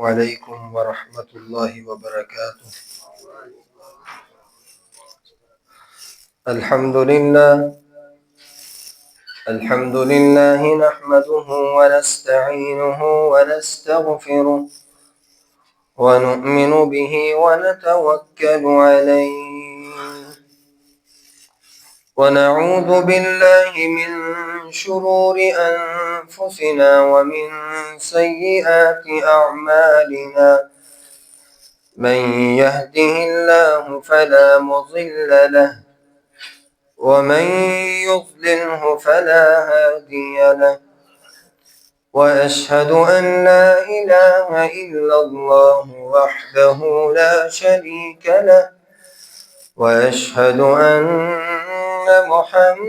علیکم ورحمۃ اللہ وبرکاتہ۔ الحمد للہ نحمده ونستعینه ونستغفره ونؤمن به ونتوکل علیہ ونعوذ باللہ من شرور انفسنا ومن سیئات اعمالنا، من يهده الله فلا مضل له ومن يضلله فلا هادي له، وأشهد أن لا إله إلا الله وحده لا شريك له، وأشهد أن محمدا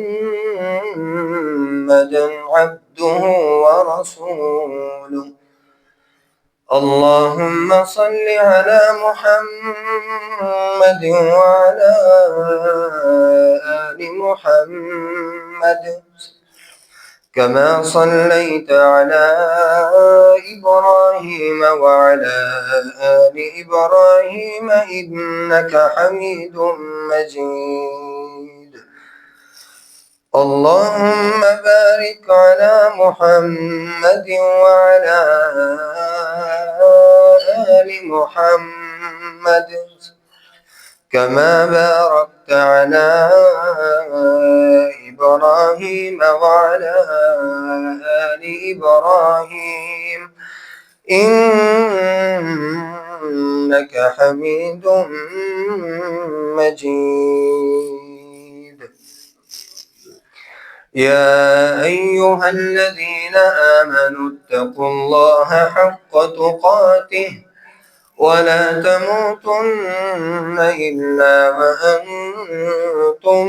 عبده ورسوله۔ اللهم صل على محمد وعلى آل محمد كما صليت على إبراهيم وعلى آل إبراهيم إنك حميد مجيد۔ اللهم بارك على محمد وعلى آل محمد كما باركت على إبراهيم وعلى آل إبراهيم إنك حميد مجيد۔ يا أيها الذين آمنوا اتقوا الله حق تقاته ولا تموتن إلا وأنتم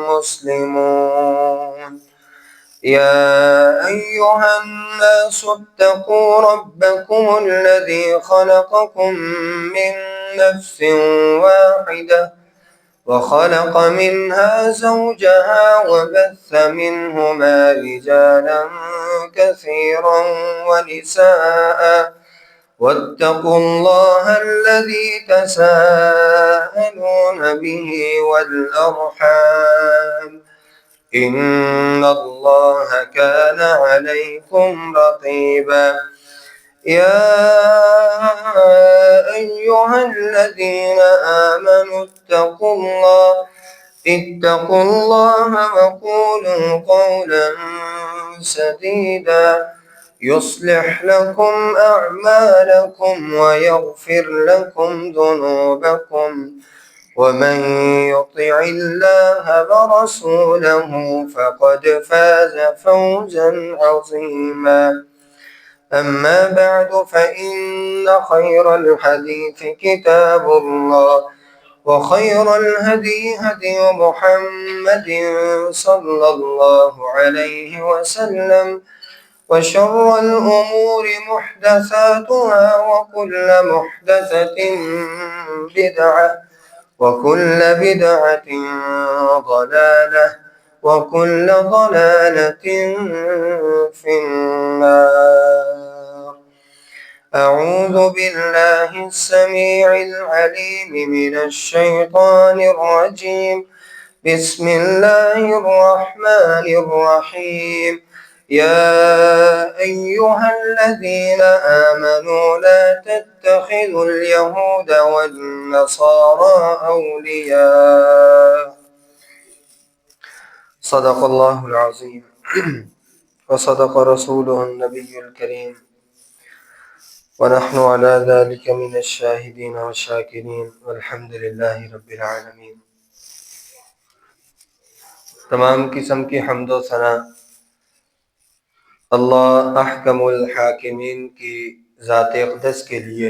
مسلمون۔ يا أيها الناس اتقوا ربكم الذي خلقكم من نفس واحدة وخلق منها زوجها وبث منهما رجالا كثيرا ونساء، واتقوا الله الذي تساءلون به والأرحام إن الله كان عليكم رقيبا۔ يا أيها الذين آمنوا اتقوا الله وقولوا قولا سديدا يصلح لكم أعمالكم ويغفر لكم ذنوبكم، ومن يطع الله ورسوله فقد فاز فوزا عظيما۔ أما بعد فإن خير الحديث كتاب الله، وخير الهدي هدي محمد صلى الله عليه وسلم، وشر الأمور محدثاتها وكل محدثة بدعة وكل بدعة ضلالة وكل ضلالة في النار۔ أعوذ بالله السميع العليم من الشيطان الرجيم، بسم الله الرحمن الرحيم۔ يا أيها الذين آمنوا لا تتخذوا اليهود والنصارى أولياء۔ صدق الله العظيم وصدق رسوله النبي الكريم، ونحن على ذلك من الشاهدين والشاكرين والحمد لله رب العالمين۔ تمام قسم کی حمد و ثنا اللہ احکم الحاکمین کی ذات اقدس کے لیے،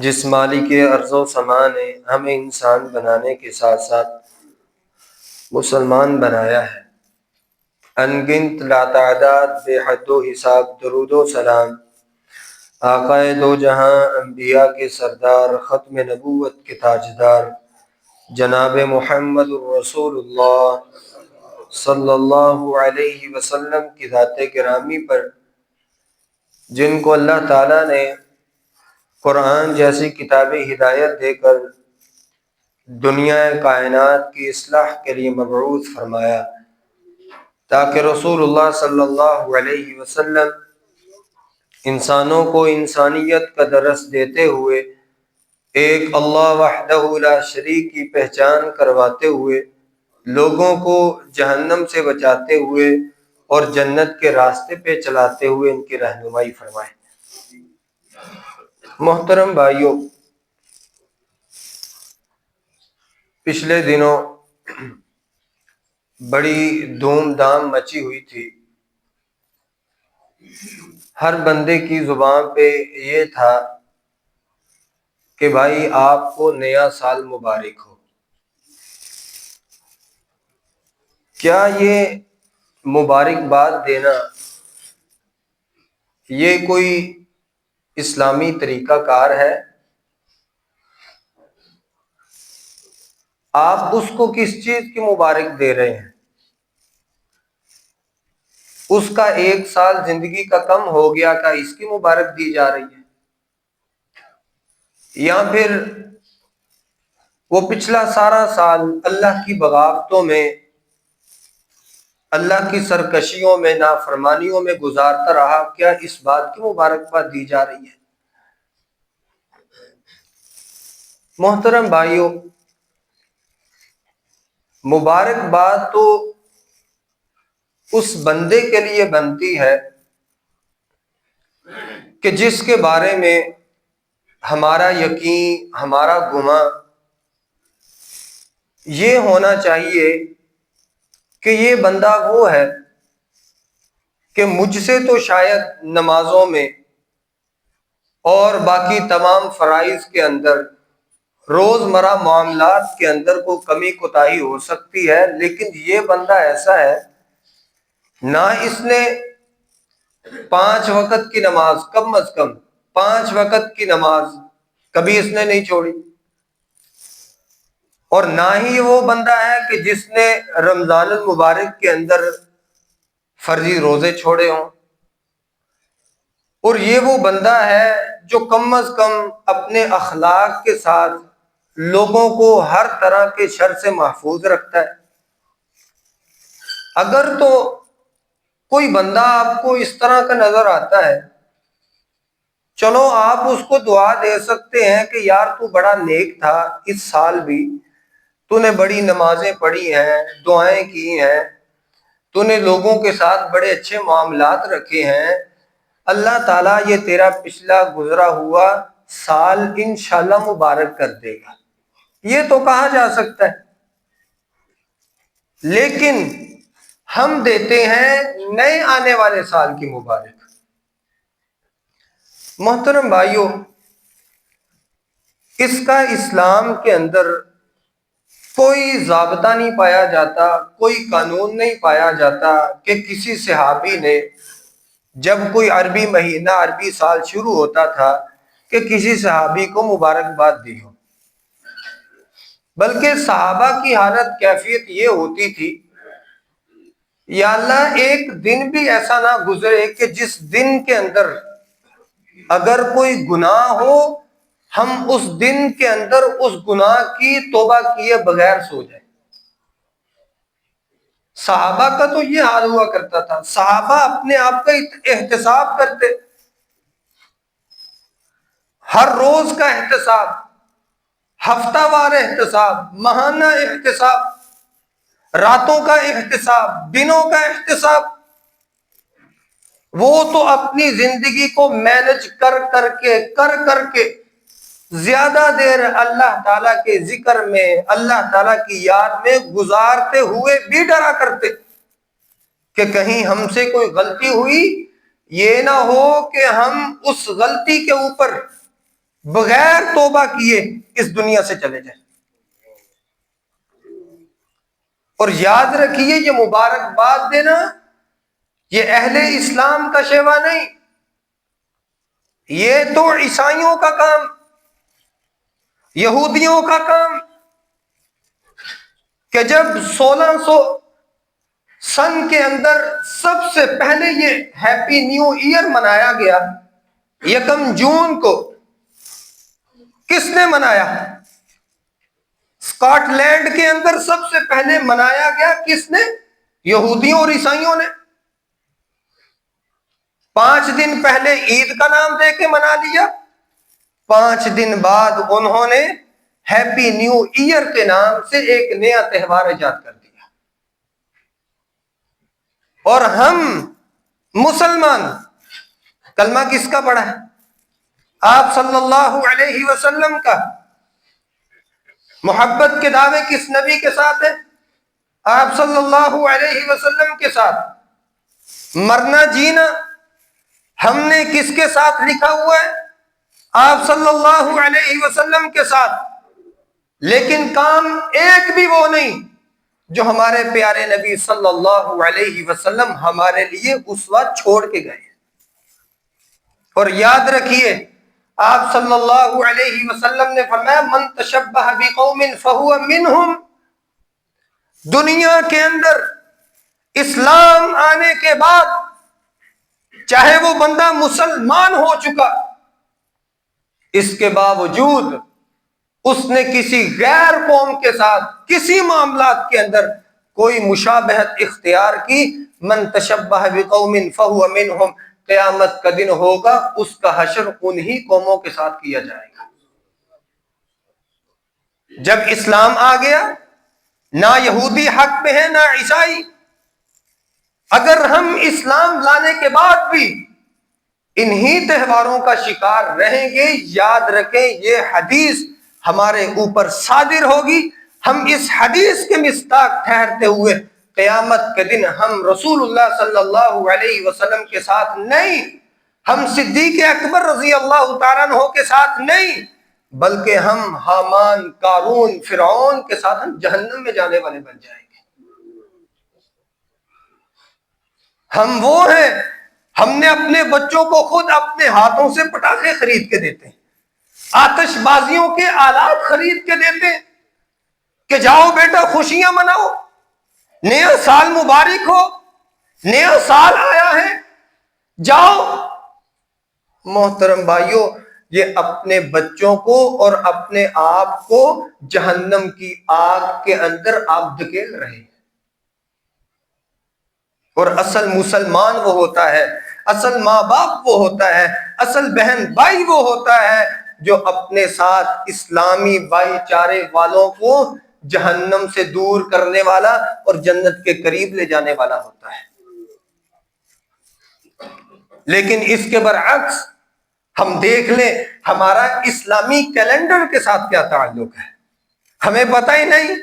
جس مالک ارض و سما نے ہمیں انسان بنانے کے ساتھ ساتھ مسلمان بنایا ہے۔ انگنت لاتعداد بے حد و حساب درود و سلام آقائے دو جہاں، انبیاء کے سردار، ختم نبوت کے تاجدار جناب محمد الرسول اللہ صلی اللہ علیہ وسلم کی ذات گرامی پر جن کو اللہ تعالیٰ نے قرآن جیسی کتابی ہدایت دے کر دنیا کائنات کی اصلاح کے لیے مبعوث فرمایا، تاکہ رسول اللہ صلی اللہ علیہ وسلم انسانوں کو انسانیت کا درس دیتے ہوئے ایک اللہ وحدہ لا شریک کی پہچان کرواتے ہوئے لوگوں کو جہنم سے بچاتے ہوئے اور جنت کے راستے پہ چلاتے ہوئے ان کی رہنمائی فرمائے۔ محترم بھائیوں، پچھلے دنوں بڑی دھوم دھام مچی ہوئی تھی۔ ہر بندے کی زبان پہ یہ تھا کہ بھائی آپ کو نیا سال مبارک ہو۔ کیا یہ مبارکباد دینا یہ کوئی اسلامی طریقہ کار ہے؟ آپ اس کو کس چیز کی مبارک دے رہے ہیں؟ اس کا ایک سال زندگی کا کم ہو گیا، کا اس کی مبارک دی جا رہی ہے؟ یا پھر وہ پچھلا سارا سال اللہ کی بغاوتوں میں، اللہ کی سرکشیوں میں، نافرمانیوں میں گزارتا رہا، کیا اس بات کی مبارکباد دی جا رہی ہے؟ محترم بھائیوں، مبارکباد تو اس بندے کے لیے بنتی ہے کہ جس کے بارے میں ہمارا یقین، ہمارا گمان یہ ہونا چاہیے کہ یہ بندہ وہ ہے کہ مجھ سے تو شاید نمازوں میں اور باقی تمام فرائض کے اندر، روزمرہ معاملات کے اندر کوئی کمی کوتاہی ہو سکتی ہے، لیکن یہ بندہ ایسا ہے نہ اس نے 5 وقت کی نماز، کم از کم 5 وقت کی نماز کبھی اس نے نہیں چھوڑی، اور نہ ہی وہ بندہ ہے کہ جس نے رمضان المبارک کے اندر فرضی روزے چھوڑے ہوں، اور یہ وہ بندہ ہے جو کم از کم اپنے اخلاق کے ساتھ لوگوں کو ہر طرح کے شر سے محفوظ رکھتا ہے۔ اگر تو کوئی بندہ آپ کو اس طرح کا نظر آتا ہے، چلو آپ اس کو دعا دے سکتے ہیں کہ یار تو بڑا نیک تھا، اس سال بھی تو نے بڑی نمازیں پڑھی ہیں، دعائیں کی ہیں، تو نے لوگوں کے ساتھ بڑے اچھے معاملات رکھے ہیں، اللہ تعالیٰ یہ تیرا پچھلا گزرا ہوا سال انشاءاللہ مبارک کر دے گا، یہ تو کہا جا سکتا ہے۔ لیکن ہم دیتے ہیں نئے آنے والے سال کی مبارک۔ محترم بھائیوں، اس کا اسلام کے اندر کوئی ضابطہ نہیں پایا جاتا، کوئی قانون نہیں پایا جاتا کہ کسی صحابی نے جب کوئی عربی مہینہ، عربی سال شروع ہوتا تھا کہ کسی صحابی کو مبارکباد دی ہو، بلکہ صحابہ کی حالت کیفیت یہ ہوتی تھی، یا اللہ ایک دن بھی ایسا نہ گزرے کہ جس دن کے اندر اگر کوئی گناہ ہو ہم اس دن کے اندر اس گناہ کی توبہ کیے بغیر سو جائیں۔ صحابہ کا تو یہ حال ہوا کرتا تھا، صحابہ اپنے آپ کا احتساب کرتے، ہر روز کا احتساب، ہفتہ وار احتساب، ماہانہ احتساب، راتوں کا احتساب، دنوں کا احتساب۔ وہ تو اپنی زندگی کو مینج کر کے زیادہ دیر اللہ تعالیٰ کے ذکر میں، اللہ تعالیٰ کی یاد میں گزارتے ہوئے بھی ڈرا کرتے کہ کہیں ہم سے کوئی غلطی ہوئی، یہ نہ ہو کہ ہم اس غلطی کے اوپر بغیر توبہ کیے اس دنیا سے چلے جائیں۔ اور یاد رکھیے، یہ مبارکباد دینا یہ اہل اسلام کا شیوا نہیں، یہ تو عیسائیوں کا کام، یہودیوں کا کام، کہ جب 1600 سن کے اندر سب سے پہلے یہ ہیپی نیو ایئر منایا گیا یکم جون کو کس نے منایا؟ اسکاٹ لینڈ کے اندر سب سے پہلے منایا گیا کس نے؟ یہودیوں اور عیسائیوں نے۔ 5 دن پہلے عید کا نام دے کے منا لیا، 5 دن بعد انہوں نے ہیپی نیو ایئر کے نام سے ایک نیا تہوار ایجاد کر دیا۔ اور ہم مسلمان کلمہ کس کا پڑھا ہے؟ آپ صلی اللہ علیہ وسلم کا۔ محبت کے دعوے کس نبی کے ساتھ ہے؟ آپ صلی اللہ علیہ وسلم کے ساتھ۔ مرنا جینا ہم نے کس کے ساتھ لکھا ہوا ہے؟ آپ صلی اللہ علیہ وسلم کے ساتھ۔ لیکن کام ایک بھی وہ نہیں جو ہمارے پیارے نبی صلی اللہ علیہ وسلم ہمارے لیے اسوہ چھوڑ کے گئے۔ اور یاد رکھیے آپ صلی اللہ علیہ وسلم نے فرمایا من تشبہ بقوم فہو منہم۔ دنیا کے اندر اسلام آنے کے بعد چاہے وہ بندہ مسلمان ہو چکا، اس کے باوجود اس نے کسی غیر قوم کے ساتھ کسی معاملات کے اندر کوئی مشابہت اختیار کی، من تشبہ بقوم فہو منہم، قیامت کا دن ہوگا اس کا حشر انہی قوموں کے ساتھ کیا جائے گا۔ جب اسلام آ گیا، نہ یہودی حق میں ہے نہ عیسائی۔ اگر ہم اسلام لانے کے بعد بھی انہی تہواروں کا شکار رہیں گے، یاد رکھیں یہ حدیث ہمارے اوپر صادر ہوگی۔ ہم اس حدیث کے مصداق ٹھہرتے ہوئے قیامت کے دن ہم رسول اللہ صلی اللہ علیہ وسلم کے ساتھ نہیں، ہم صدیق اکبر رضی اللہ تعالیٰ عنہ کے ساتھ نہیں، بلکہ ہم حامان، قارون، فرعون کے ساتھ ہم جہنم میں جانے والے بن جائیں گے۔ ہم وہ ہیں، ہم نے اپنے بچوں کو خود اپنے ہاتھوں سے پٹاخے خرید کے دیتے ہیں، آتش بازیوں کے آلات خرید کے دیتے ہیں کہ جاؤ بیٹا خوشیاں مناؤ، نیا سال مبارک ہو، نیا سال آیا ہے، جاؤ۔ محترم بھائیوں، یہ اپنے بچوں کو اور اپنے آپ کو جہنم کی آگ کے اندر آپ دھکیل رہے ہیں۔ اور اصل مسلمان وہ ہوتا ہے، اصل ماں باپ وہ ہوتا ہے، اصل بہن بھائی وہ ہوتا ہے جو اپنے ساتھ اسلامی بھائی چارے والوں کو جہنم سے دور کرنے والا اور جنت کے قریب لے جانے والا ہوتا ہے۔ لیکن اس کے برعکس ہم دیکھ لیں ہمارا اسلامی کیلنڈر کے ساتھ کیا تعلق ہے، ہمیں پتہ ہی نہیں،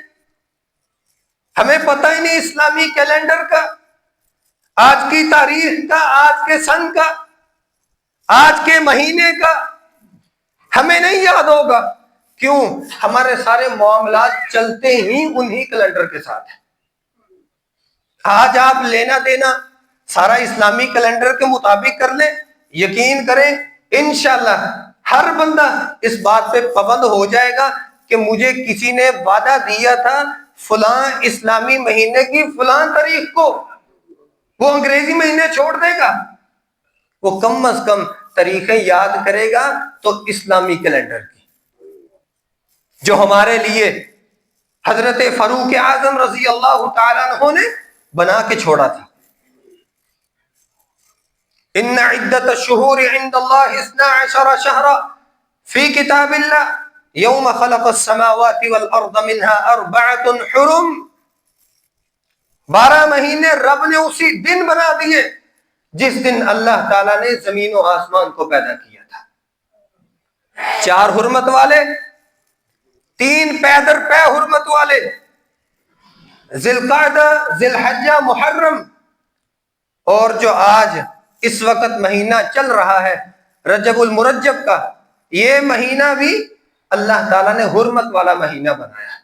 ہمیں پتہ ہی نہیں اسلامی کیلنڈر کا، آج کی تاریخ کا، آج کے سن کا، آج کے مہینے کا ہمیں نہیں یاد ہوگا۔ کیوں؟ ہمارے سارے معاملات چلتے ہی انہی کیلنڈر کے ساتھ ہیں۔ آج آپ لینا دینا سارا اسلامی کیلنڈر کے مطابق کر لیں، یقین کریں انشاءاللہ ہر بندہ اس بات پہ پابند ہو جائے گا کہ مجھے کسی نے وعدہ دیا تھا فلاں اسلامی مہینے کی فلاں تاریخ کو، وہ انگریزی مہینے چھوڑ دے گا، وہ کم از کم تاریخیں یاد کرے گا تو اسلامی کیلنڈر کی، جو ہمارے لیے حضرت فاروق اعظم رضی اللہ تعالیٰ عنہ نے بنا کے چھوڑا تھا۔ ان عدت الشہور عند اللہ 12 شہرا فی کتاب اللہ یوم خلق السماوات والارض منها 4 حرم۔ 12 مہینے رب نے اسی دن بنا دیے جس دن اللہ تعالیٰ نے زمین و آسمان کو پیدا کیا تھا۔ 4 حرمت والے، 3 پیدر پے حرمت والے، ذی القعدہ، ذی الحجہ، محرم، اور جو آج اس وقت مہینہ چل رہا ہے رجب المرجب کا، یہ مہینہ بھی اللہ تعالیٰ نے حرمت والا مہینہ بنایا۔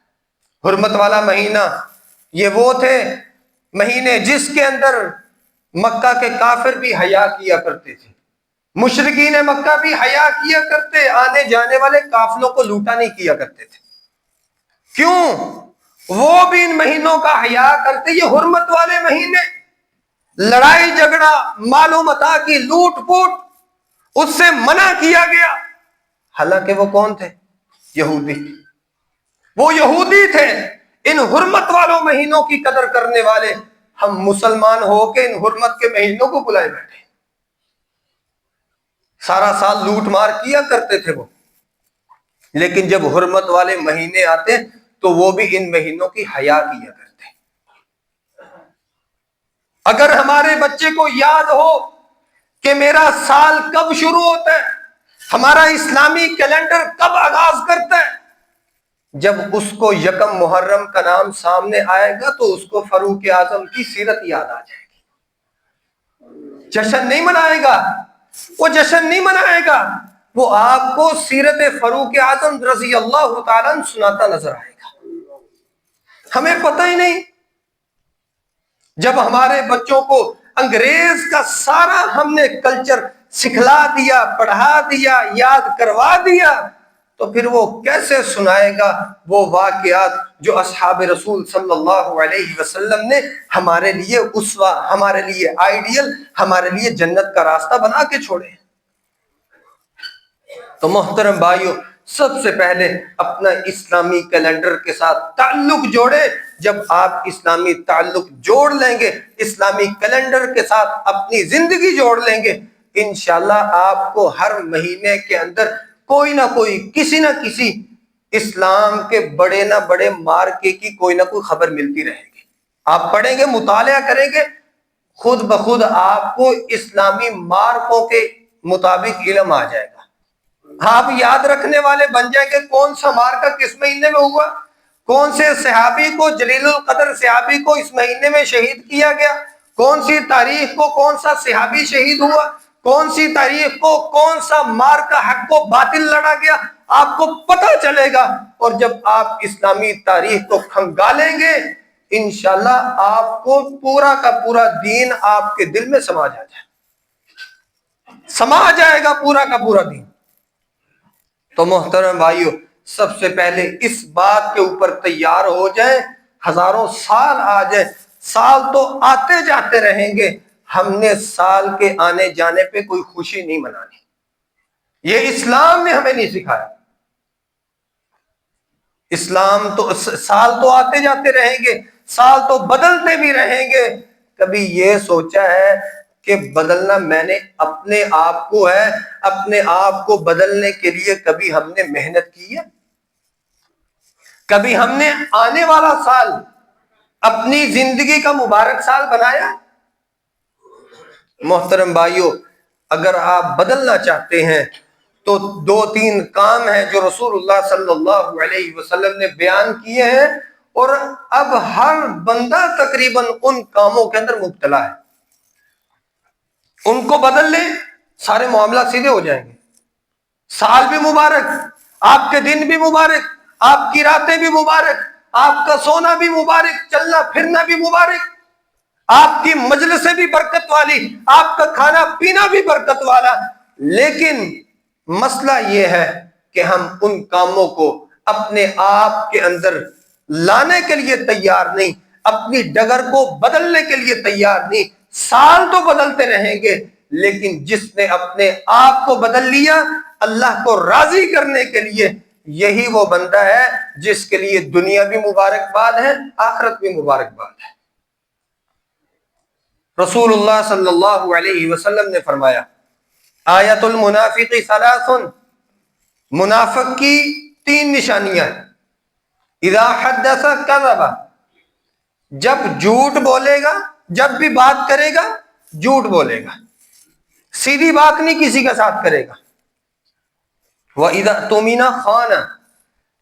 حرمت والا مہینہ یہ وہ تھے مہینے جس کے اندر مکہ کے کافر بھی حیا کیا کرتے تھے، مشرکین مکہ بھی حیا کیا کرتے، آنے جانے والے قافلوں کو لوٹا نہیں کیا کرتے تھے۔ کیوں؟ وہ بھی ان مہینوں کا حیا کرتے۔ یہ حرمت والے مہینے، لڑائی جھگڑا، مال و متاع کی لوٹ پوٹ اس سے منع کیا گیا، حالانکہ وہ کون تھے؟ یہودی۔ وہ یہودی تھے، ان حرمت والوں مہینوں کی قدر کرنے والے۔ ہم مسلمان ہو کے ان حرمت کے مہینوں کو بلائے بیٹھے، سارا سال لوٹ مار کیا کرتے تھے وہ، لیکن جب حرمت والے مہینے آتے تو وہ بھی ان مہینوں کی حیا کیا کرتے۔ اگر ہمارے بچے کو یاد ہو کہ میرا سال کب شروع ہوتا ہے، ہمارا اسلامی کیلنڈر کب آغاز کرتا ہے، جب اس کو یکم محرم کا نام سامنے آئے گا تو اس کو فاروق اعظم کی سیرت یاد آ جائے گی۔ جشن نہیں منائے گا، وہ جشن نہیں منائے گا، وہ آپ کو سیرت فاروق اعظم رضی اللہ تعالیٰ عنہ سناتا نظر آئے گا۔ ہمیں پتہ ہی نہیں، جب ہمارے بچوں کو انگریز کا سارا ہم نے کلچر سکھلا دیا، پڑھا دیا، یاد کروا دیا، تو پھر وہ کیسے سنائے گا وہ واقعات جو اصحاب رسول صلی اللہ علیہ وسلم نے ہمارے لیے اسوہ، ہمارے لیے آئیڈیل، ہمارے لیے جنت کا راستہ بنا کے چھوڑے۔ تو محترم بھائیو، سب سے پہلے اپنا اسلامی کیلنڈر کے ساتھ تعلق جوڑے۔ جب آپ اسلامی تعلق جوڑ لیں گے، اسلامی کیلنڈر کے ساتھ اپنی زندگی جوڑ لیں گے، انشاءاللہ آپ کو ہر مہینے کے اندر کوئی نہ کوئی، کسی نہ کسی اسلام کے بڑے نہ بڑے مارکے کی کوئی نہ کوئی خبر ملتی رہے گی۔ آپ پڑھیں گے، مطالعہ کریں گے، خود بخود آپ کو اسلامی مارکوں کے مطابق علم آ جائے گا۔ آپ یاد رکھنے والے بن جائیں گے کون سا مارکا کس مہینے میں ہوا، کون سے صحابی کو، جلیل القدر صحابی کو اس مہینے میں شہید کیا گیا، کون سی تاریخ کو کون سا صحابی شہید ہوا، کون سی تاریخ کو کون سا مارکا حق کو باطل لڑا گیا، آپ کو پتہ چلے گا۔ اور جب آپ اسلامی تاریخ کو کھنگالیں گے، انشاءاللہ آپ کو پورا کا پورا دین آپ کے دل میں سما جائے گا، پورا کا پورا دین۔ تو محترم بھائیو، سب سے پہلے اس بات کے اوپر تیار ہو جائیں، ہزاروں سال آ جائیں، سال تو آتے جاتے رہیں گے، ہم نے سال کے آنے جانے پہ کوئی خوشی نہیں منانی۔ یہ اسلام نے ہمیں نہیں سکھایا۔ اسلام تو سال تو آتے جاتے رہیں گے، سال تو بدلتے بھی رہیں گے۔ کبھی یہ سوچا ہے کہ بدلنا میں نے اپنے آپ کو ہے، اپنے آپ کو بدلنے کے لیے کبھی ہم نے محنت کی ہے؟ کبھی ہم نے آنے والا سال اپنی زندگی کا مبارک سال بنایا؟ محترم بھائیو، اگر آپ بدلنا چاہتے ہیں تو دو تین کام ہیں جو رسول اللہ صلی اللہ علیہ وسلم نے بیان کیے ہیں، اور اب ہر بندہ تقریباً ان کاموں کے اندر مبتلا ہے۔ ان کو بدل لیں، سارے معاملات سیدھے ہو جائیں گے۔ سال بھی مبارک، آپ کے دن بھی مبارک، آپ کی راتیں بھی مبارک، آپ کا سونا بھی مبارک، چلنا پھرنا بھی مبارک، آپ کی مجلسیں بھی برکت والی، آپ کا کھانا پینا بھی برکت والا۔ لیکن مسئلہ یہ ہے کہ ہم ان کاموں کو اپنے آپ کے اندر لانے کے لیے تیار نہیں، اپنی ڈگر کو بدلنے کے لیے تیار نہیں۔ سال تو بدلتے رہیں گے، لیکن جس نے اپنے آپ کو بدل لیا اللہ کو راضی کرنے کے لیے، یہی وہ بندہ ہے جس کے لیے دنیا بھی مبارکباد ہے، آخرت بھی مبارکباد ہے۔ رسول اللہ صلی اللہ علیہ وسلم نے فرمایا، آیت المنافق ثلاث، منافق کی تین نشانیاں ہیں۔ اذا حدث کذب، جب جھوٹ بولے گا، جب بھی بات کرے گا جھوٹ بولے گا، سیدھی بات نہیں کسی کے ساتھ کرے گا۔ وَإِذَا اؤْتُمِنَ خَانَ،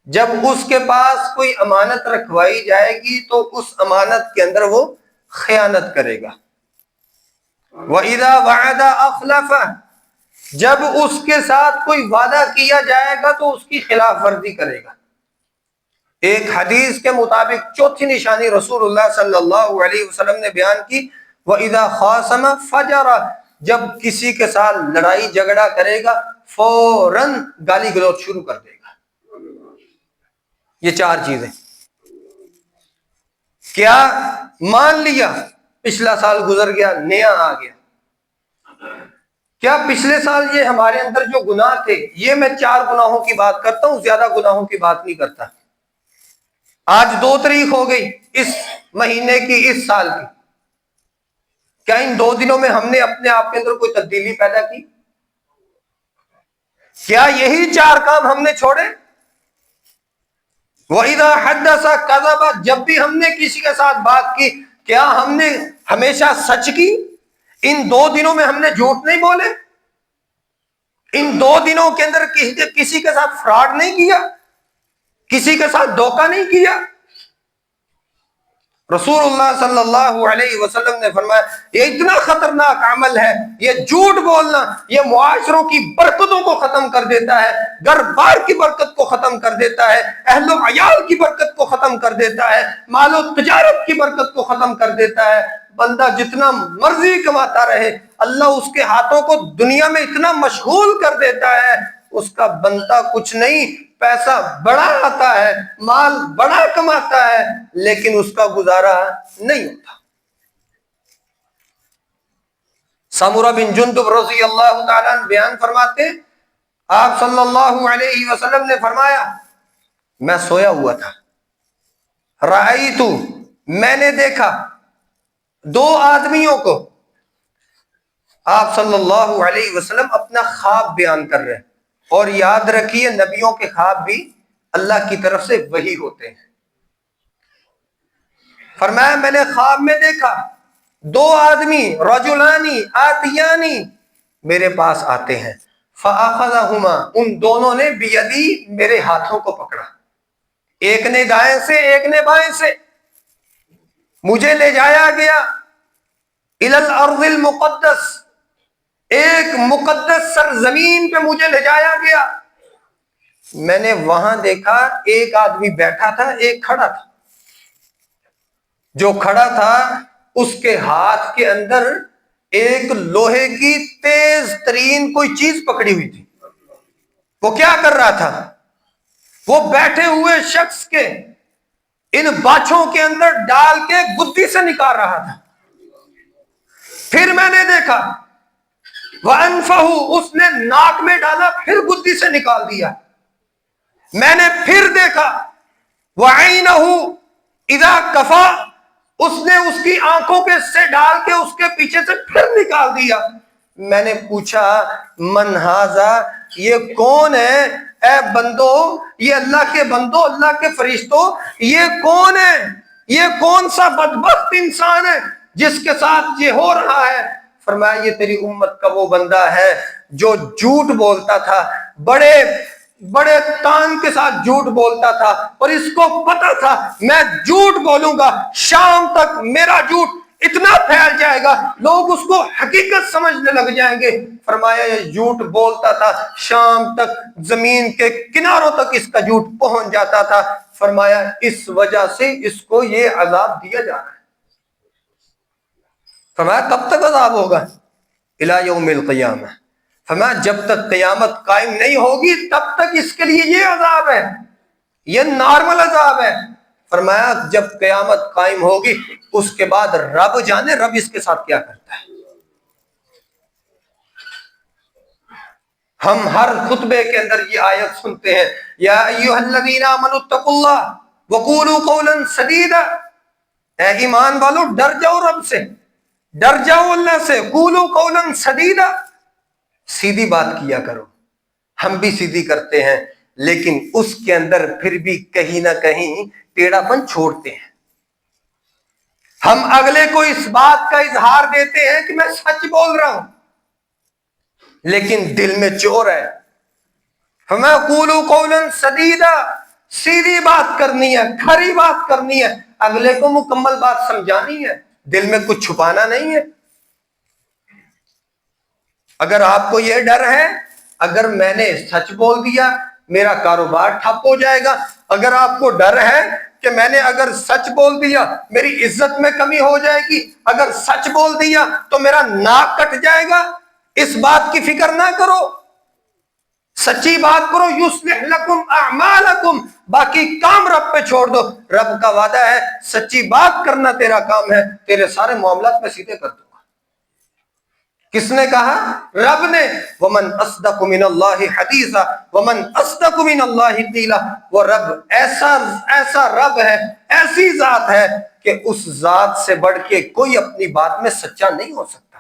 جب اس کے پاس کوئی امانت رکھوائی جائے گی تو اس امانت کے اندر وہ خیانت کرے گا۔ وَإِذَا وَعَدَ أَخْلَفَ، جب اس کے ساتھ کوئی وعدہ کیا جائے گا تو اس کی خلاف ورزی کرے گا۔ ایک حدیث کے مطابق چوتھی نشانی رسول اللہ صلی اللہ علیہ وسلم نے بیان کی، وَإِذَا خَاصَمَ فَجَرَ، جب کسی کے ساتھ لڑائی جھگڑا کرے گا فوراً گالی گلوچ شروع کر دے گا۔ یہ چار چیزیں کیا مان لیا، پچھلا سال گزر گیا، نیا آ گیا، کیا پچھلے سال یہ ہمارے اندر جو گناہ تھے، یہ میں 4 گناہوں کی بات کرتا ہوں، زیادہ گناہوں کی بات نہیں کرتا. آج 2 تاریخ ہو گئی اس مہینے کی، اس سال کی. کیا ان 2 دنوں میں ہم نے اپنے آپ کے اندر کوئی تبدیلی پیدا کی؟ کیا یہی 4 کام ہم نے چھوڑے؟ وَإِذَا حَدَّثَ كَذَبَ، جب بھی ہم نے کسی کے ساتھ بات کی، کیا ہم نے ہمیشہ سچ کی؟ ان 2 دنوں میں ہم نے جھوٹ نہیں بولے؟ ان 2 دنوں کے اندر کسی کے ساتھ فراڈ نہیں کیا؟ کسی کے ساتھ دھوکہ نہیں کیا؟ رسول اللہ صلی اللہ علیہ وسلم نے فرمایا یہ اتنا خطرناک عمل ہے، یہ جھوٹ بولنا، یہ معاشروں کی برکتوں کو ختم کر دیتا ہے، گھر بار کی برکت کو ختم کر دیتا ہے، اہل و عیال کی برکت کو ختم کر دیتا ہے، مال و تجارت کی برکت کو ختم کر دیتا ہے. بندہ جتنا مرضی کماتا رہے، اللہ اس کے ہاتھوں کو دنیا میں اتنا مشغول کر دیتا ہے، اس کا بنتا کچھ نہیں. پیسہ بڑا آتا ہے، مال بڑا کماتا ہے، لیکن اس کا گزارا نہیں ہوتا. سمورہ بن جندب رضی اللہ تعالیٰ عنہ بیان فرماتے، آپ صلی اللہ علیہ وسلم نے فرمایا میں سویا ہوا تھا، رأیت، میں نے دیکھا 2 آدمیوں کو. آپ صلی اللہ علیہ وسلم اپنا خواب بیان کر رہے ہیں، اور یاد رکھیے نبیوں کے خواب بھی اللہ کی طرف سے وحی ہوتے ہیں. فرمایا میں نے خواب میں دیکھا 2 آدمی، رجلانی آتیانی، میرے پاس آتے ہیں. فَأَخَذَهُمَا، ان دونوں نے بیدی، میرے ہاتھوں کو پکڑا، ایک نے دائیں سے ایک نے بائیں سے. مجھے لے جایا گیا اِلَى الْأَرْضِ الْمُقَدَّسِ، ایک مقدس سرزمین پہ مجھے لے جایا گیا. میں نے وہاں دیکھا ایک آدمی بیٹھا تھا، ایک کھڑا تھا. جو کھڑا تھا اس کے ہاتھ کے اندر ایک لوہے کی تیز ترین کوئی چیز پکڑی ہوئی تھی. وہ کیا کر رہا تھا؟ وہ بیٹھے ہوئے شخص کے ان باچھوں کے اندر ڈال کے گدی سے نکال رہا تھا. پھر میں نے دیکھا وَأَنفَهُ، اس نے ناک میں ڈالا، پھر گدی سے نکال دیا. میں نے پھر دیکھا وَعَيْنَهُ إِذَا كَفَى، اس نے اس کی آنکھوں کے سے ڈال کے اس کے پیچھے سے پھر نکال دیا. میں نے پوچھا من ھذا، یہ کون ہے؟ اے بندو، یہ اللہ کے بندو، اللہ کے فرشتوں، یہ کون ہے؟ یہ کون سا بدبخت انسان ہے جس کے ساتھ یہ ہو رہا ہے؟ فرمایا یہ تیری امت کا وہ بندہ ہے جو جھوٹ بولتا تھا، بڑے بڑے تان کے ساتھ جھوٹ بولتا تھا، اور اس کو پتا تھا میں جھوٹ بولوں گا، شام تک میرا جھوٹ اتنا پھیل جائے گا لوگ اس کو حقیقت سمجھنے لگ جائیں گے. فرمایا یہ جھوٹ بولتا تھا، شام تک زمین کے کناروں تک اس کا جھوٹ پہنچ جاتا تھا. فرمایا اس وجہ سے اس کو یہ عذاب دیا جا رہا ہے. فرمایا کب تک عذاب ہوگا؟ الی یوم القیامہ. فرمایا جب تک قیامت قائم نہیں ہوگی تب تک اس کے لیے یہ عذاب ہے، یہ نارمل عذاب ہے. فرمایا جب قیامت قائم ہوگی اس کے بعد رب جانے رب اس کے ساتھ کیا کرتا ہے. ہم ہر خطبے کے اندر یہ آیت سنتے ہیں، یا ایھا الذین آمنوا اتقوا اللہ وقولوا قولا سدیدا، اے ایمان والو ڈر جاؤ رب سے، ڈر جاؤ اللہ سے. قولوا قولا سدیدا، سیدھی بات کیا کرو. ہم بھی سیدھی کرتے ہیں لیکن اس کے اندر پھر بھی کہیں نہ کہیں ٹیڑھا پن چھوڑتے ہیں. ہم اگلے کو اس بات کا اظہار دیتے ہیں کہ میں سچ بول رہا ہوں لیکن دل میں چور ہے. فَمَا قُولُوا قَوْلًا سَدِيدًا، سیدھی بات کرنی ہے، کھری بات کرنی ہے، اگلے کو مکمل بات سمجھانی ہے، دل میں کچھ چھپانا نہیں ہے. اگر آپ کو یہ ڈر ہے اگر میں نے سچ بول دیا میرا کاروبار ٹھپ ہو جائے گا، اگر آپ کو ڈر ہے کہ میں نے اگر سچ بول دیا میری عزت میں کمی ہو جائے گی، اگر سچ بول دیا تو میرا ناک کٹ جائے گا، اس بات کی فکر نہ کرو، سچی بات کرو. یصلح لکم اعمالکم، باقی کام رب پہ چھوڑ دو. رب کا وعدہ ہے سچی بات کرنا تیرا کام ہے، تیرے سارے معاملات میں سیدھے کر دوں گا. کس نے کہا؟ رب نے. ومن اصدق من اللہ حدیثا ومن اصدق من اللہ قیلا. وہ رب ایسا رب ہے، ایسی ذات ہے کہ اس ذات سے بڑھ کے کوئی اپنی بات میں سچا نہیں ہو سکتا.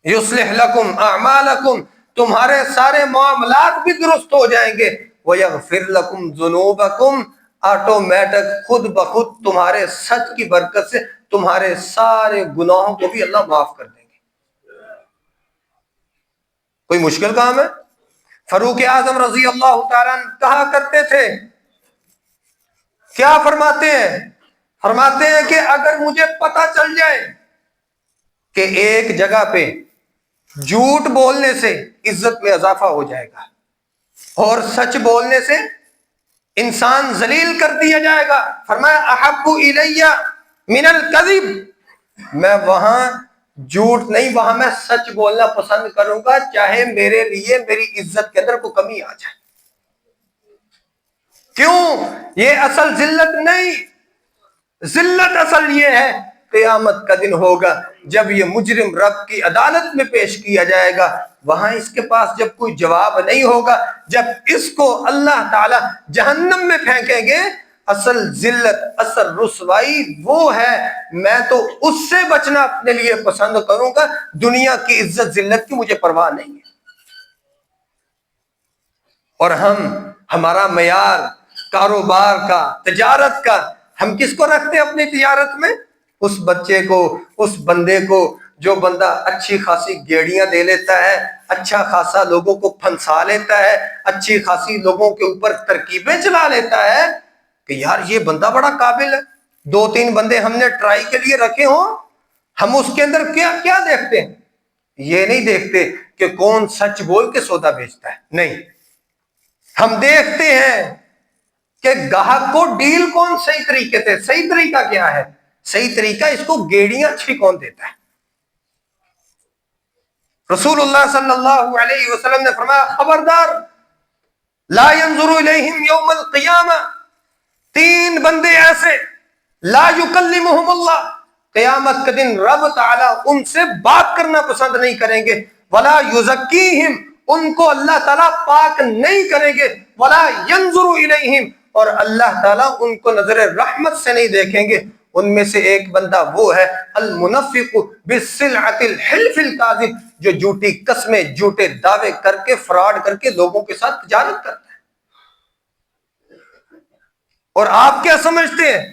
یصلح لکم اعمالکم، تمہارے سارے معاملات بھی درست ہو جائیں گے. ویغفر لکم ذنوبکم، آٹومیٹک خود بخود تمہارے سچ کی برکت سے تمہارے سارے گناہوں کو بھی اللہ معاف کر دیں گے. کوئی مشکل کام ہے؟ فاروق اعظم رضی اللہ تعالیٰ عنہ کہا کرتے تھے، کیا فرماتے ہیں؟ فرماتے ہیں کہ اگر مجھے پتہ چل جائے کہ ایک جگہ پہ جھوٹ بولنے سے عزت میں اضافہ ہو جائے گا اور سچ بولنے سے انسان ذلیل کر دیا جائے گا، فرمایا احب الیہ من الکذب، میں وہاں جھوٹ نہیں، وہاں میں سچ بولنا پسند کروں گا، چاہے میرے لیے میری عزت کے اندر کوئی کمی آ جائے. کیوں؟ یہ اصل ذلت نہیں. ذلت اصل یہ ہے قیامت کا دن ہوگا جب یہ مجرم رب کی عدالت میں پیش کیا جائے گا، وہاں اس کے پاس جب کوئی جواب نہیں ہوگا، جب اس کو اللہ تعالی جہنم میں پھینکیں گے، اصل ذلت، اصل رسوائی وہ ہے. میں تو اس سے بچنا اپنے لیے پسند کروں گا، دنیا کی عزت ذلت کی مجھے پرواہ نہیں ہے. اور ہمارا معیار کاروبار کا، تجارت کا، ہم کس کو رکھتے ہیں اپنی تجارت میں؟ اس بچے کو، اس بندے کو جو بندہ اچھی خاصی گیڑیاں دے لیتا ہے، اچھا خاصا لوگوں کو پھنسا لیتا ہے، اچھی خاصی لوگوں کے اوپر ترکیبیں چلا لیتا ہے کہ یار یہ بندہ بڑا قابل ہے. 2-3 بندے ہم نے ٹرائی کے لیے رکھے ہوں، ہم اس کے اندر کیا دیکھتے ہیں؟ یہ نہیں دیکھتے کہ کون سچ بول کے سودا بیچتا ہے، نہیں، ہم دیکھتے ہیں کہ گاہک کو ڈیل کون صحیح طریقے سے، صحیح طریقہ کیا ہے؟ صحیح طریقہ اس کو گیڑیاں اچھی کون دیتا ہے؟ رسول اللہ صلی اللہ علیہ وسلم نے فرمایا خبردار، لا ينظر الیہم یوم القیامہ، 3 بندے ایسے لا یکلمہم اللہ، قیامت کے دن رب تعالی ان سے بات کرنا پسند نہیں کریں گے، ولا یزکیہم، ان کو اللہ تعالیٰ پاک نہیں کریں گے، ولا ینظر الیہم، اور اللہ تعالیٰ ان کو نظر رحمت سے نہیں دیکھیں گے. ان میں سے ایک بندہ وہ ہے المنفق بالسلعۃ الحلف الکاذب، جو جھوٹی قسمیں، جھوٹے دعوے کر کے، فراڈ کر کے لوگوں کے ساتھ تجارت کرتا ہے. اور آپ کیا سمجھتے ہیں؟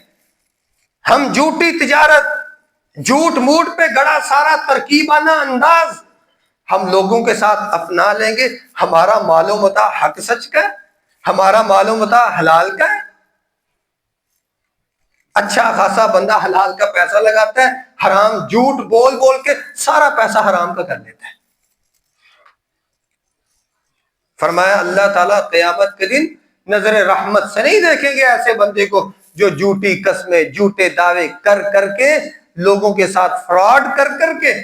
ہم جھوٹی تجارت، جھوٹ موٹ پہ گڑا سارا ترکیبانہ انداز ہم لوگوں کے ساتھ اپنا لیں گے. ہمارا مال و متاع حق سچ کا ہے، ہمارا مال و متاع حلال کا ہے. اچھا خاصا بندہ حلال کا پیسہ لگاتا ہے، حرام جھوٹ بول بول کے سارا پیسہ حرام کا کر لیتا ہے. فرمایا اللہ تعالیٰ قیامت کے دن نظر رحمت سے نہیں دیکھیں گے ایسے بندے کو جو جھوٹی قسمیں، جھوٹے دعوے کر کر کے، لوگوں کے ساتھ فراڈ کر کر کے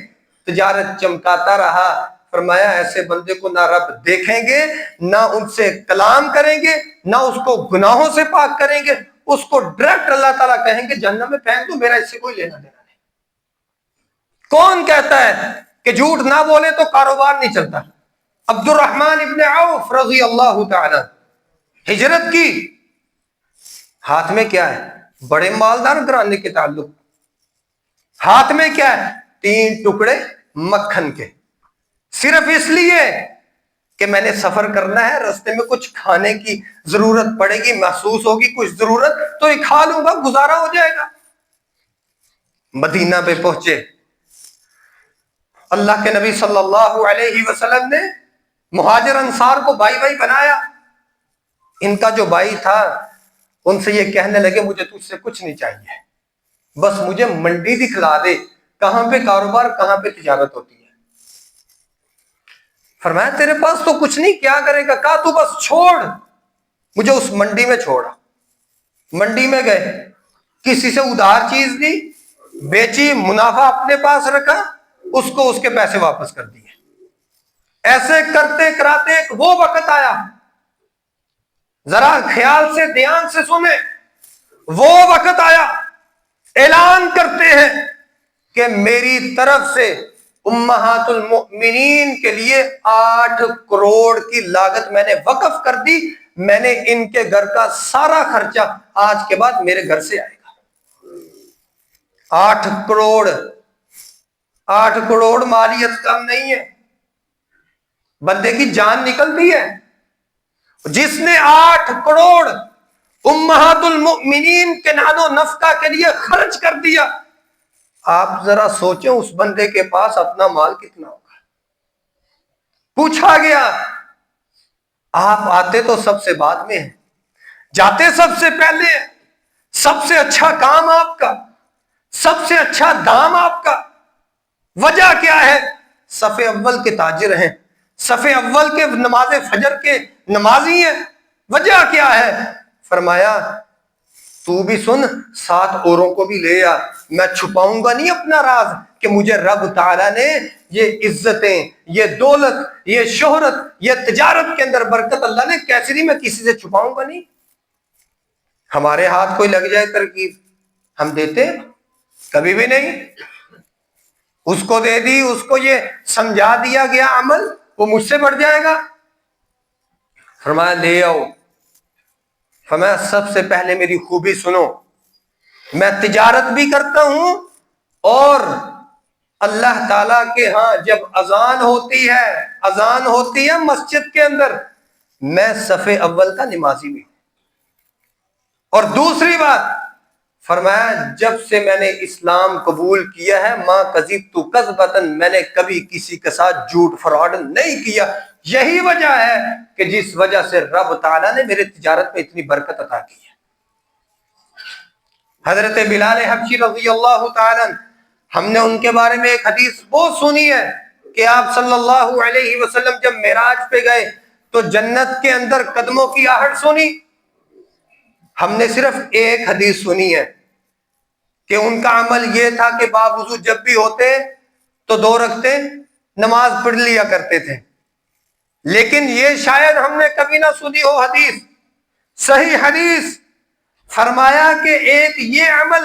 تجارت چمکاتا رہا. فرمایا ایسے بندے کو نہ رب دیکھیں گے، نہ ان سے کلام کریں گے، نہ اس کو گناہوں سے پاک کریں گے، اس کو ڈائریکٹ اللہ تعالیٰ کہیں گے جہنم میں پھینک دو، میرا اس سے کوئی لینا دینا نہیں. کون کہتا ہے کہ جھوٹ نہ بولے تو کاروبار نہیں چلتا؟ عبد الرحمن ابن عوف رضی اللہ تعالی ہجرت کی، ہاتھ میں کیا ہے؟ بڑے مالدار گھرانے کے تعلق، ہاتھ میں کیا ہے؟ 3 ٹکڑے مکھن کے، صرف اس لیے کہ میں نے سفر کرنا ہے، رستے میں کچھ کھانے کی ضرورت پڑے گی، محسوس ہوگی کچھ ضرورت، تو یہ کھا لوں گا، گزارا ہو جائے گا. مدینہ پہ پہنچے، اللہ کے نبی صلی اللہ علیہ وسلم نے مہاجر انصار کو بھائی بھائی بنایا. ان کا جو بھائی تھا ان سے یہ کہنے لگے مجھے تجھ سے کچھ نہیں چاہیے، بس مجھے منڈی دکھلا دے، کہاں پہ کاروبار، کہاں پہ تجارت ہوتی ہے. فرمایا تیرے پاس تو کچھ نہیں، کیا کرے گا؟ کہا تو بس چھوڑ مجھے اس منڈی میں چھوڑا. منڈی میں گئے، کسی سے ادھار چیز لی، بیچی، منافع اپنے پاس رکھا، اس کو اس کے پیسے واپس کر دیے. ایسے کرتے کراتے ایک وہ وقت آیا، ذرا خیال سے دھیان سے سنیں، وہ وقت آیا اعلان کرتے ہیں کہ میری طرف سے امہات المؤمنین کے لیے 8 کروڑ کی لاگت میں نے وقف کر دی، میں نے ان کے گھر کا سارا خرچہ آج کے بعد میرے گھر سے آئے گا۔ 8 کروڑ، 8 کروڑ مالیت کم نہیں ہے، بندے کی جان نکلتی ہے۔ جس نے 8 کروڑ امہات المؤمنین کے نان و نفقہ کے لیے خرچ کر دیا، آپ ذرا سوچیں اس بندے کے پاس اپنا مال کتنا ہوگا۔ پوچھا گیا، آپ آتے تو سب سے بعد میں ہیں، جاتے سب سے پہلے ہیں، سب سے اچھا کام آپ کا، سب سے اچھا دام آپ کا، وجہ کیا ہے؟ صف اول کے تاجر ہیں، صف اول کے نماز فجر کے نمازی ہیں، وجہ کیا ہے؟ فرمایا تو بھی سن، 7 اوروں کو بھی لے آ، میں چھپاؤں گا نہیں اپنا راز کہ مجھے رب تعالیٰ نے یہ عزتیں، یہ دولت، یہ شہرت، یہ تجارت کے اندر برکت اللہ نے کیسی دی، میں کسی سے چھپاؤں گا نہیں۔ ہمارے ہاتھ کوئی لگ جائے ترکیب، ہم دیتے کبھی بھی نہیں۔ اس کو دے دی، اس کو یہ سمجھا دیا گیا عمل، وہ مجھ سے بڑھ جائے گا۔ فرمایا لے آؤ۔ فرمایا سب سے پہلے میری خوبی سنو، میں تجارت بھی کرتا ہوں، اور اللہ تعالیٰ کے ہاں جب اذان ہوتی ہے مسجد کے اندر، میں صف اول کا نمازی بھی ہوں۔ اور دوسری بات فرمایا جب سے میں نے اسلام قبول کیا ہے، ما کذبت کذبۃ، میں نے کبھی کسی کے ساتھ جھوٹ فراڈ نہیں کیا۔ یہی وجہ ہے کہ جس وجہ سے رب تعالیٰ نے میرے تجارت میں اتنی برکت عطا کی ہے۔ حضرت بلال حبشی رضی اللہ تعالیٰ، ہم نے ان کے بارے میں ایک حدیث بہت سنی ہے کہ آپ صلی اللہ علیہ وسلم جب معراج پہ گئے تو جنت کے اندر قدموں کی آہٹ سنی۔ ہم نے صرف ایک حدیث سنی ہے کہ ان کا عمل یہ تھا کہ باوضو جب بھی ہوتے تو 2 رکعتیں نماز پڑھ لیا کرتے تھے، لیکن یہ شاید ہم نے کبھی نہ سنی ہو حدیث، صحیح حدیث۔ فرمایا کہ ایک یہ عمل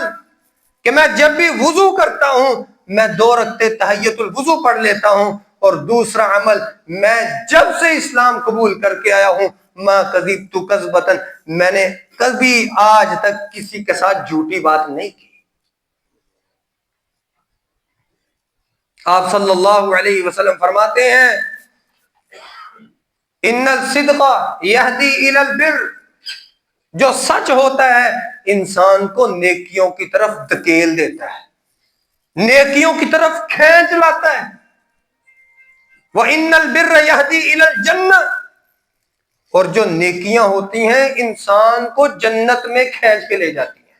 کہ میں جب بھی وضو کرتا ہوں میں 2 رکعتیں تحیۃ الوضو پڑھ لیتا ہوں، اور دوسرا عمل میں جب سے اسلام قبول کر کے آیا ہوں ما کذبت کذبۃ، میں نے کبھی آج تک کسی کے ساتھ جھوٹی بات نہیں کی۔ آپ صلی اللہ علیہ وسلم فرماتے ہیں ان الصدق یہدی الی البر، جو سچ ہوتا ہے انسان کو نیکیوں کی طرف دھکیل دیتا ہے، نیکیوں کی طرف کھینچ لاتا ہے۔ وَإِنَّ الْبِرَّ يَهْدِي إِلَى الْجَنَّةِ، اور جو نیکیاں ہوتی ہیں انسان کو جنت میں کھینچ کے لے جاتی ہیں۔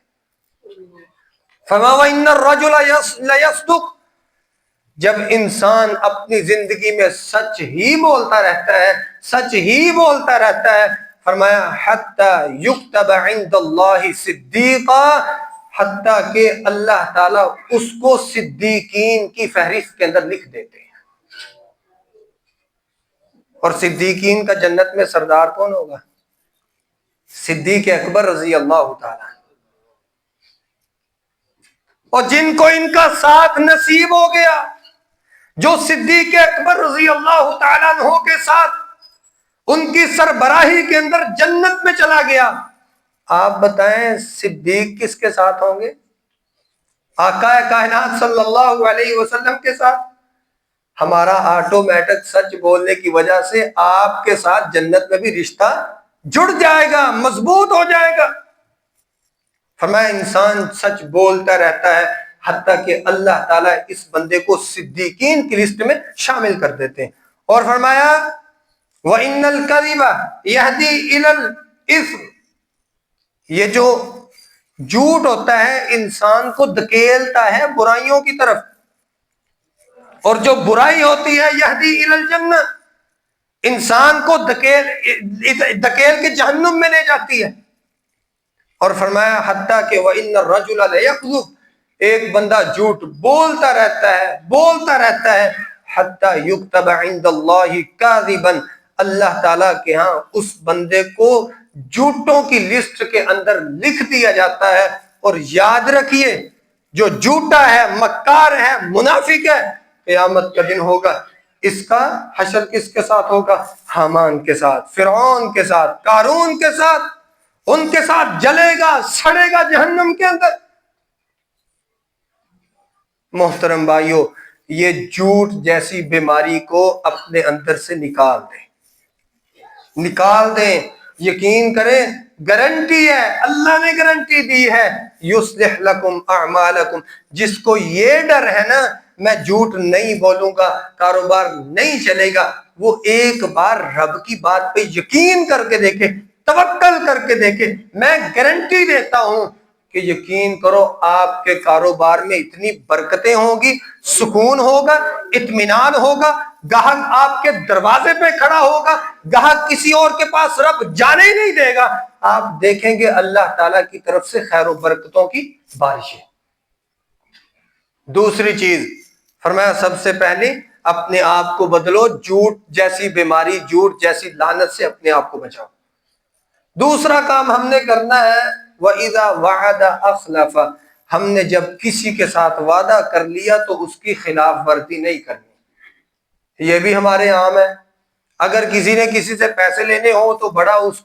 فَمَا وَإِنَّ الرَّجُلَ لَيَصْدُقُ، جب انسان اپنی زندگی میں سچ ہی بولتا رہتا ہے، سچ ہی بولتا رہتا ہے، فرمایا حَتَّى يُكْتَبَ عِنْدَ اللَّهِ صِدِّيقًا، حتیٰ کہ اللہ تعالیٰ اس کو صدیقین کی فہرست کے اندر لکھ دیتے ہیں۔ اور صدیقین کا جنت میں سردار کون ہوگا؟ صدیق اکبر رضی اللہ تعالیٰ۔ اور جن کو ان کا ساتھ نصیب ہو گیا، جو صدیق اکبر رضی اللہ تعالیٰ عنہ کے ساتھ ان کی سربراہی کے اندر جنت میں چلا گیا، آپ بتائیں صدیق کس کے ساتھ ہوں گے؟ آقا کائنات صلی اللہ علیہ وسلم کے ساتھ۔ ہمارا آٹومیٹک سچ بولنے کی وجہ سے آپ کے ساتھ جنت میں بھی رشتہ جڑ جائے گا، مضبوط ہو جائے گا۔ فرمایا انسان سچ بولتا رہتا ہے حتیٰ کہ اللہ تعالیٰ اس بندے کو صدیقین کی لسٹ میں شامل کر دیتے ہیں۔ اور فرمایا وَإِنَّ الْكَذِبَ يَهْدِي إِلَى الْإِثْمِ، یہ جو جھوٹ ہوتا ہے انسان کو دھکیلتا ہے برائیوں کی طرف، اور جو برائی ہوتی ہے یہدی الی الجنہ، انسان کو دھکیل کے جہنم میں لے جاتی ہے۔ اور فرمایا حتیٰ کہ وَإِنَّ الرَّجُلَ لَيَكْذُبُ، ایک بندہ جھوٹ بولتا رہتا ہے حتیٰ يُكْتَبَ عِنْدَ اللَّهِ كَاذِبًا، اللہ تعالیٰ کے ہاں اس بندے کو جھوٹوں کی لسٹ کے اندر لکھ دیا جاتا ہے۔ اور یاد رکھیے جو جھوٹا ہے، مکار ہے، منافق ہے، قیامت کا دن ہوگا اس کا حشر کس کے ساتھ ہوگا؟ حامان کے ساتھ، فرعون کے ساتھ، قارون کے ساتھ، ان کے ساتھ جلے گا، سڑے گا جہنم کے اندر۔ محترم بھائیو، یہ جھوٹ جیسی بیماری کو اپنے اندر سے نکال دیں، نکال دیں۔ یقین کریں، گارنٹی ہے، اللہ نے گارنٹی دی ہے، یصلح لکم اعمالکم۔ جس کو یہ ڈر ہے نا میں جھوٹ نہیں بولوں گا، کاروبار نہیں چلے گا، وہ ایک بار رب کی بات پہ یقین کر کے دیکھے، توکل کر کے دیکھے، میں گارنٹی دیتا ہوں کہ یقین کرو آپ کے کاروبار میں اتنی برکتیں ہوں گی، سکون ہوگا، اطمینان ہوگا، گاہک آپ کے دروازے پہ کھڑا ہوگا، گاہک کسی اور کے پاس رب جانے ہی نہیں دے گا۔ آپ دیکھیں گے اللہ تعالیٰ کی طرف سے خیر و برکتوں کی بارشیں۔ دوسری چیز فرمایا، سب سے پہلے اپنے آپ کو بدلو، جھوٹ جیسی بیماری، جھوٹ جیسی لعنت سے اپنے آپ کو بچاؤ۔ دوسرا کام ہم نے کرنا ہے، وَإِذَا وَعَدَ أَخْلَفَ، ہم نے جب کسی کے ساتھ وعدہ کر لیا تو اس کی خلاف ورزی نہیں کرنی۔ یہ بھی ہمارے عام ہے، اگر کسی نے کسی سے پیسے لینے ہو تو بڑا اس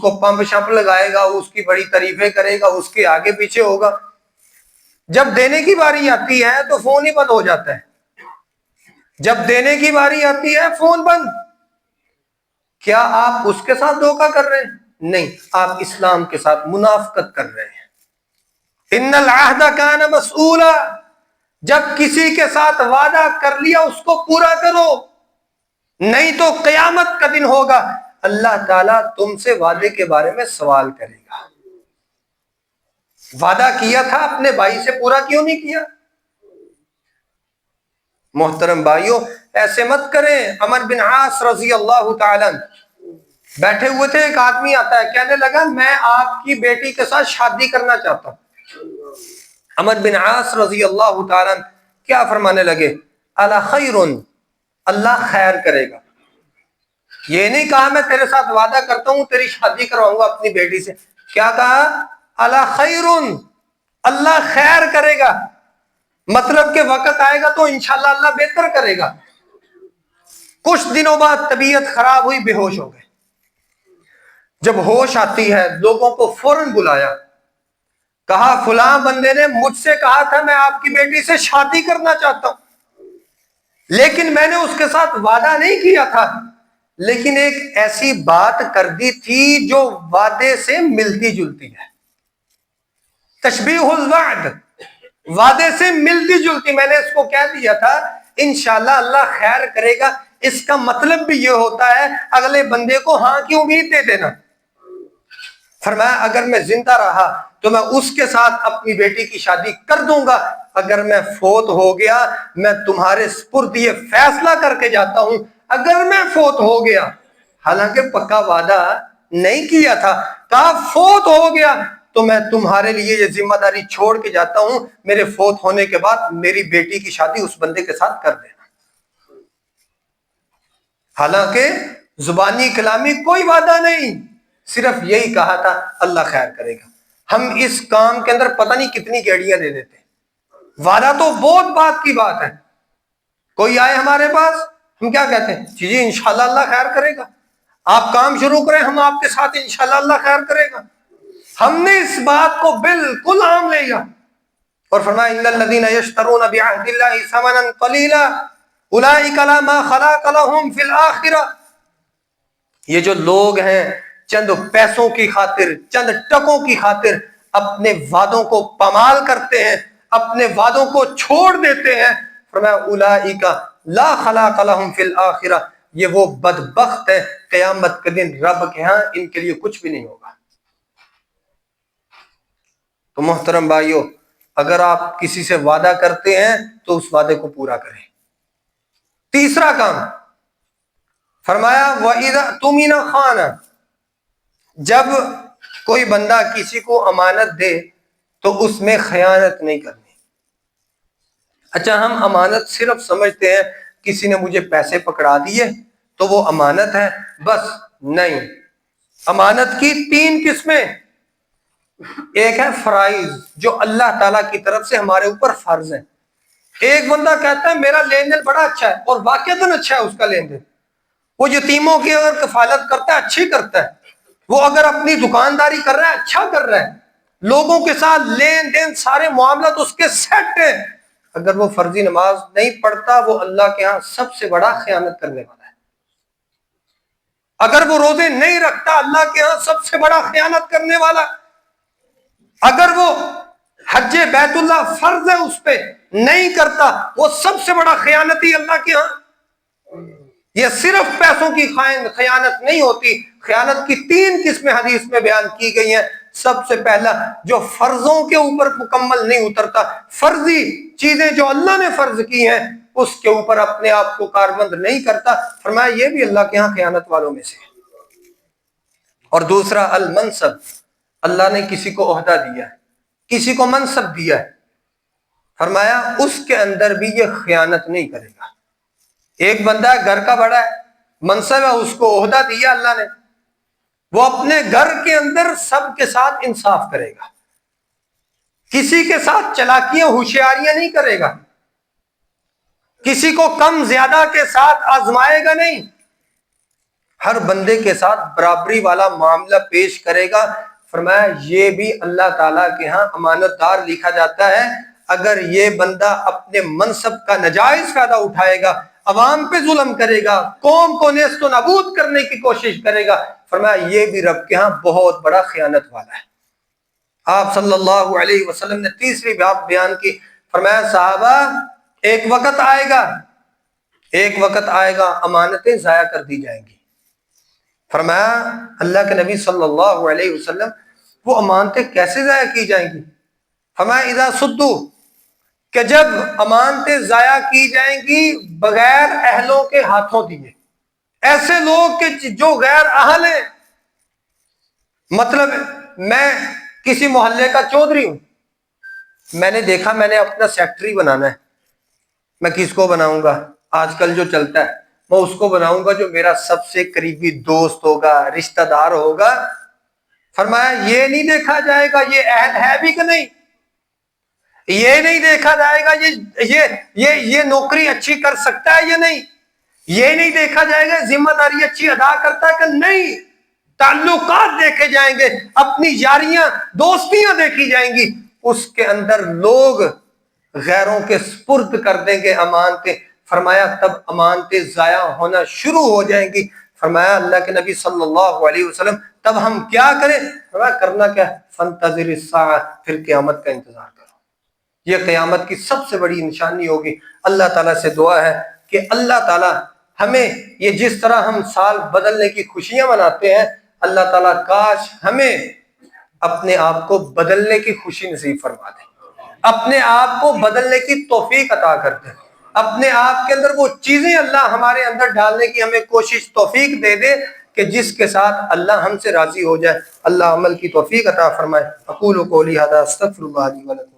کو پمپ شمپ لگائے گا، اس کی بڑی تعریفیں کرے گا، اس کے آگے پیچھے ہوگا۔ جب دینے کی باری آتی ہے تو فون ہی بند ہو جاتا ہے، جب دینے کی باری آتی ہے فون بند۔ کیا آپ اس کے ساتھ دھوکہ کر رہے ہیں؟ نہیں، آپ اسلام کے ساتھ منافقت کر رہے ہیں۔ ان العہد کان مسئولا، جب کسی کے ساتھ وعدہ کر لیا اس کو پورا کرو، نہیں تو قیامت کا دن ہوگا، اللہ تعالیٰ تم سے وعدے کے بارے میں سوال کرے گا۔ وعدہ کیا تھا اپنے بھائی سے، پورا کیوں نہیں کیا؟ محترم بھائیوں، ایسے مت کریں۔ عمر بن عاص رضی اللہ تعالیٰ بیٹھے ہوئے تھے، ایک آدمی آتا ہے، کہنے لگا میں آپ کی بیٹی کے ساتھ شادی کرنا چاہتا ہوں۔ عمر بن عاص رضی اللہ تعالیٰ کیا فرمانے لگے؟ اللہ خیر، اللہ خیر کرے گا۔ یہ نہیں کہا میں تیرے ساتھ وعدہ کرتا ہوں تیری شادی کرواؤں گا اپنی بیٹی سے، کیا کہا؟ اللہ خیر، اللہ خیر کرے گا، مطلب کہ وقت آئے گا تو انشاءاللہ اللہ بہتر کرے گا۔ کچھ دنوں بعد طبیعت خراب ہوئی، بے ہوش ہو گئے۔ جب ہوش آتی ہے لوگوں کو فوراً بلایا، کہا فلاں بندے نے مجھ سے کہا تھا میں آپ کی بیٹی سے شادی کرنا چاہتا ہوں، لیکن میں نے اس کے ساتھ وعدہ نہیں کیا تھا، لیکن ایک ایسی بات کر دی تھی جو وعدے سے ملتی جلتی ہے، تشبیہ الوعد، وعدے سے ملتی جلتی۔ میں نے اس کو کہہ دیا تھا انشاءاللہ اللہ خیر کرے گا، اس کا مطلب بھی یہ ہوتا ہے اگلے بندے کو ہاں کی امید دے دینا۔ فرمایا اگر میں زندہ رہا تو میں اس کے ساتھ اپنی بیٹی کی شادی کر دوں گا، اگر میں فوت ہو گیا میں تمہارے سپرد یہ فیصلہ کر کے جاتا ہوں، اگر میں فوت ہو گیا، حالانکہ پکا وعدہ نہیں کیا تھا، کہا فوت ہو گیا تو میں تمہارے لیے یہ ذمہ داری چھوڑ کے جاتا ہوں، میرے فوت ہونے کے بعد میری بیٹی کی شادی اس بندے کے ساتھ کر دینا۔ حالانکہ زبانی کلامی کوئی وعدہ نہیں، صرف یہی کہا تھا اللہ خیر کرے گا۔ ہم اس کام کے اندر پتہ نہیں کتنی گیڑیاں دے دیتے ہیں۔ وعدہ تو بہت بات کی بات ہے، کوئی آئے ہمارے پاس ہم کیا کہتے ہیں؟ جی انشاءاللہ اللہ خیر کرے گا، آپ کام شروع کریں ہم آپ کے ساتھ انشاءاللہ اللہ خیر کرے گا۔ ہم نے اس بات کو بالکل عام لے لیا اور فرمایا ان الذين يشترون بعهد الله ثمنا قليلا اولئك لا ما خلاق لهم في الاخره، یہ جو لوگ ہیں چند پیسوں کی خاطر، چند ٹکوں کی خاطر اپنے وعدوں کو پامال کرتے ہیں، اپنے وعدوں کو چھوڑ دیتے ہیں، فرمایا اولئک لا خلاق لهم في الاخره، یہ وہ بدبخت ہے قیامت کے دن رب کے ہاں ان کے لیے کچھ بھی نہیں ہوگا۔ تو محترم بھائیو، اگر آپ کسی سے وعدہ کرتے ہیں تو اس وعدے کو پورا کریں۔ تیسرا کام فرمایا وَإِذَا اؤْتُمِنَ خَانَ، جب کوئی بندہ کسی کو امانت دے تو اس میں خیانت نہیں کرنی۔ اچھا ہم امانت صرف سمجھتے ہیں کسی نے مجھے پیسے پکڑا دیے تو وہ امانت ہے، بس نہیں۔ امانت کی تین قسمیں، ایک ہے فرائض جو اللہ تعالیٰ کی طرف سے ہمارے اوپر فرض ہے. ایک بندہ کہتا ہے میرا لین دین بڑا اچھا ہے، اور واقعتاً اچھا ہے اس کا لین دین، وہ یتیموں کی اگر کفالت کرتا ہے اچھی کرتا ہے، وہ اگر اپنی دکانداری کر رہا ہے اچھا کر رہا ہے، لوگوں کے ساتھ لین دین سارے معاملات اس کے سیٹ ہیں، اگر وہ فرضی نماز نہیں پڑھتا وہ اللہ کے ہاں سب سے بڑا خیانت کرنے والا ہے. اگر وہ روزے نہیں رکھتا اللہ کے ہاں سب سے بڑا خیانت کرنے والا. اگر وہ حج بیت اللہ فرض ہے اس پہ نہیں کرتا وہ سب سے بڑا خیانتی اللہ کے ہاں. یہ صرف پیسوں کی خیانت نہیں ہوتی، خیانت کی 3 قسمیں حدیث میں بیان کی گئی ہیں. سب سے پہلا جو فرضوں کے اوپر مکمل نہیں اترتا، فرضی چیزیں جو اللہ نے فرض کی ہیں اس کے اوپر اپنے آپ کو کاربند نہیں کرتا، فرمایا یہ بھی اللہ کے ہاں خیانت والوں میں سے. اور دوسرا المنصب، اللہ نے کسی کو عہدہ دیا ہے، کسی کو منصب دیا ہے، فرمایا اس کے اندر بھی یہ خیانت نہیں کرے گا. ایک بندہ ہے گھر کا بڑا ہے، منصب ہے، اس کو عہدہ دیا اللہ نے، وہ اپنے گھر کے اندر سب کے ساتھ انصاف کرے گا، کسی کے ساتھ چلاکیاں ہوشیاریاں نہیں کرے گا، کسی کو کم زیادہ کے ساتھ آزمائے گا نہیں، ہر بندے کے ساتھ برابری والا معاملہ پیش کرے گا. فرمایا یہ بھی اللہ تعالیٰ کے ہاں امانت دار لکھا جاتا ہے. اگر یہ بندہ اپنے منصب کا نجائز فائدہ اٹھائے گا، عوام پہ ظلم کرے گا، قوم کو نیست و نابود کرنے کی کوشش کرے گا، فرمایا یہ بھی رب کے ہاں بہت بڑا خیانت والا ہے. آپ صلی اللہ علیہ وسلم نے تیسری بات بیان کی، فرمایا صحابہ ایک وقت آئے گا امانتیں ضائع کر دی جائیں گی. فرمایا اللہ کے نبی صلی اللہ علیہ وسلم وہ امانتیں کیسے ضائع کی جائیں گی؟ فرمایا اذا سدو، کہ جب امانتیں ضائع کی جائیں گی بغیر اہلوں کے ہاتھوں دیے، ایسے لوگ کہ جو غیر اہل ہیں. مطلب میں کسی محلے کا چودھری ہوں، میں نے دیکھا میں نے اپنا سیکٹری بنانا ہے، میں کس کو بناؤں گا؟ آج کل جو چلتا ہے میں اس کو بناؤں گا جو میرا سب سے قریبی دوست ہوگا، رشتہ دار ہوگا. فرمایا یہ نہیں دیکھا جائے گا یہ اہل ہے بھی کہ نہیں، یہ نہیں دیکھا جائے گا یہ نوکری اچھی کر سکتا ہے یا نہیں، یہ نہیں دیکھا جائے گا ذمہ داری اچھی ادا کرتا ہے کہ نہیں. تعلقات دیکھے جائیں گے، اپنی یاریاں دوستیاں دیکھی جائیں گی. اس کے اندر لوگ غیروں کے سپرد کر دیں گے امانتیں. فرمایا تب امانتیں ضائع ہونا شروع ہو جائیں گی. فرمایا اللہ کے نبی صلی اللہ علیہ وسلم تب ہم کیا کریں؟ فرمایا کرنا کیا؟ فانتظر الساعہ، پھر قیامت کا انتظار کرو. یہ قیامت کی سب سے بڑی نشانی ہوگی. اللہ تعالیٰ سے دعا ہے کہ اللہ تعالیٰ ہمیں یہ جس طرح ہم سال بدلنے کی خوشیاں مناتے ہیں، اللہ تعالیٰ کاش ہمیں اپنے آپ کو بدلنے کی خوشی نصیب فرما دے، اپنے آپ کو بدلنے کی توفیق عطا کر دے، اپنے آپ کے اندر وہ چیزیں اللہ ہمارے اندر ڈالنے کی ہمیں کوشش توفیق دے دے کہ جس کے ساتھ اللہ ہم سے راضی ہو جائے. اللہ عمل کی توفیق عطا فرمائے. اقول قولی ھذا استغفر اللہ لی ولکم.